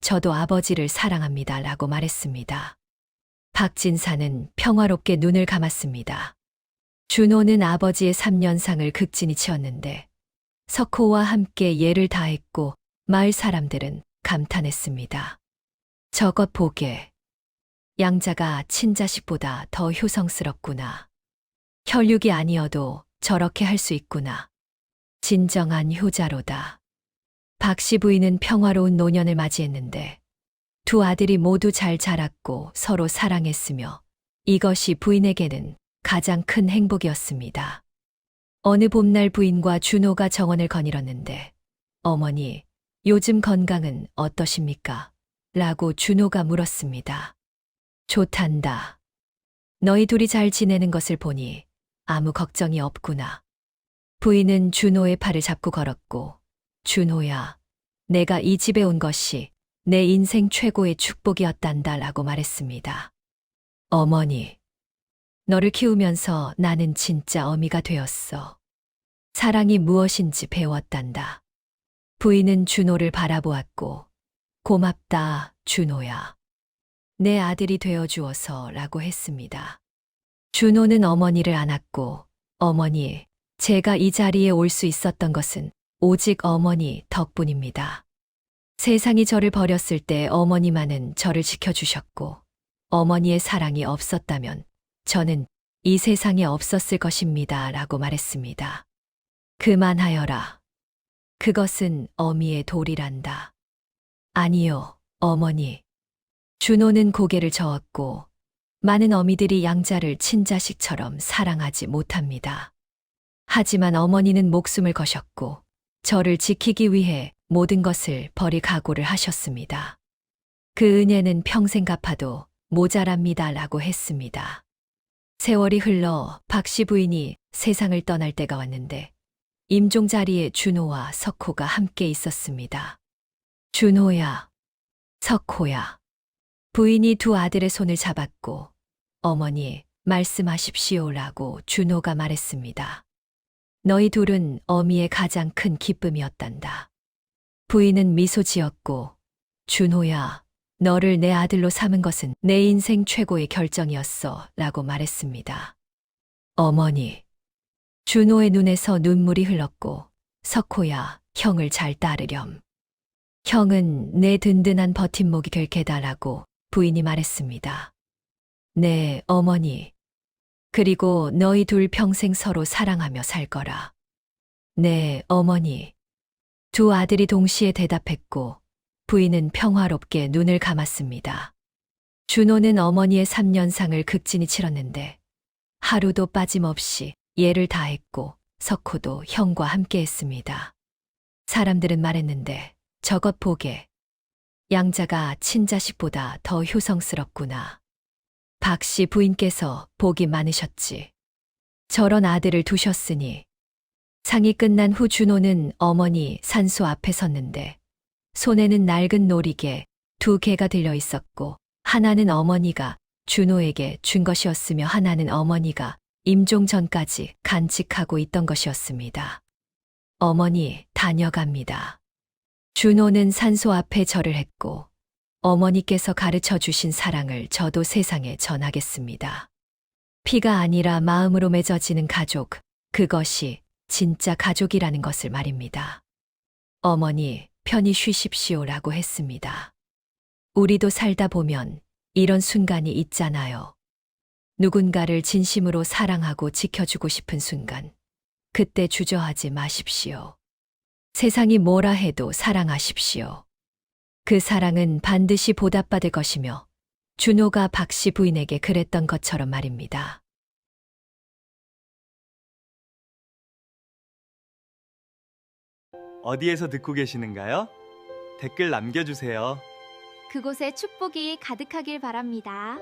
저도 아버지를 사랑합니다 라고 말했습니다. 박진사는 평화롭게 눈을 감았습니다. 준호는 아버지의 3년상을 극진히 치렀는데 석호와 함께 예를 다했고 마을 사람들은 감탄했습니다. 저것 보게. 양자가 친자식보다 더 효성스럽구나. 혈육이 아니어도 저렇게 할 수 있구나. 진정한 효자로다. 박씨 부인은 평화로운 노년을 맞이했는데 두 아들이 모두 잘 자랐고 서로 사랑했으며 이것이 부인에게는 가장 큰 행복이었습니다. 어느 봄날 부인과 준호가 정원을 거닐었는데 어머니, 요즘 건강은 어떠십니까? 라고 준호가 물었습니다. 좋단다. 너희 둘이 잘 지내는 것을 보니 아무 걱정이 없구나. 부인은 준호의 팔을 잡고 걸었고, 준호야, 내가 이 집에 온 것이 내 인생 최고의 축복이었단다 라고 말했습니다. 어머니, 너를 키우면서 나는 진짜 어미가 되었어. 사랑이 무엇인지 배웠단다. 부인은 준호를 바라보았고, 고맙다, 준호야. 내 아들이 되어주어서 라고 했습니다. 준호는 어머니를 안았고, 어머니, 제가 이 자리에 올 수 있었던 것은 오직 어머니 덕분입니다. 세상이 저를 버렸을 때 어머니만은 저를 지켜주셨고, 어머니의 사랑이 없었다면 저는 이 세상에 없었을 것입니다. 라고 말했습니다. 그만하여라. 그것은 어미의 도리란다. 아니요, 어머니. 준호는 고개를 저었고, 많은 어미들이 양자를 친자식처럼 사랑하지 못합니다. 하지만 어머니는 목숨을 거셨고, 저를 지키기 위해 모든 것을 버릴 각오를 하셨습니다. 그 은혜는 평생 갚아도 모자랍니다. 라고 했습니다. 세월이 흘러 박씨 부인이 세상을 떠날 때가 왔는데, 임종 자리에 준호와 석호가 함께 있었습니다. 준호야, 석호야. 부인이 두 아들의 손을 잡았고, 어머니, 말씀하십시오라고 준호가 말했습니다. 너희 둘은 어미의 가장 큰 기쁨이었단다. 부인은 미소 지었고, 준호야, 너를 내 아들로 삼은 것은 내 인생 최고의 결정이었어 라고 말했습니다. 어머니. 준호의 눈에서 눈물이 흘렀고, 석호야, 형을 잘 따르렴. 형은 내 든든한 버팀목이 될 게다라고 부인이 말했습니다. 네, 어머니. 그리고 너희 둘 평생 서로 사랑하며 살 거라. 네, 어머니. 두 아들이 동시에 대답했고, 부인은 평화롭게 눈을 감았습니다. 준호는 어머니의 3년상을 극진히 치렀는데, 하루도 빠짐없이 예를 다했고, 석호도 형과 함께 했습니다. 사람들은 말했는데, 저것 보게. 양자가 친자식보다 더 효성스럽구나. 박씨 부인께서 복이 많으셨지. 저런 아들을 두셨으니. 상이 끝난 후 준호는 어머니 산소 앞에 섰는데 손에는 낡은 놀이개 2개가 들려 있었고 하나는 어머니가 준호에게 준 것이었으며 하나는 어머니가 임종 전까지 간직하고 있던 것이었습니다. 어머니, 다녀갑니다. 준호는 산소 앞에 절을 했고 어머니께서 가르쳐 주신 사랑을 저도 세상에 전하겠습니다. 피가 아니라 마음으로 맺어지는 가족, 그것이 진짜 가족이라는 것을 말입니다. 어머니, 편히 쉬십시오라고 했습니다. 우리도 살다 보면 이런 순간이 있잖아요. 누군가를 진심으로 사랑하고 지켜주고 싶은 순간, 그때 주저하지 마십시오. 세상이 뭐라 해도 사랑하십시오. 그 사랑은 반드시 보답받을 것이며 준호가 박씨 부인에게 그랬던 것처럼 말입니다. 어디에서 듣고 계시는가요? 댓글 남겨주세요. 그곳에 축복이 가득하길 바랍니다.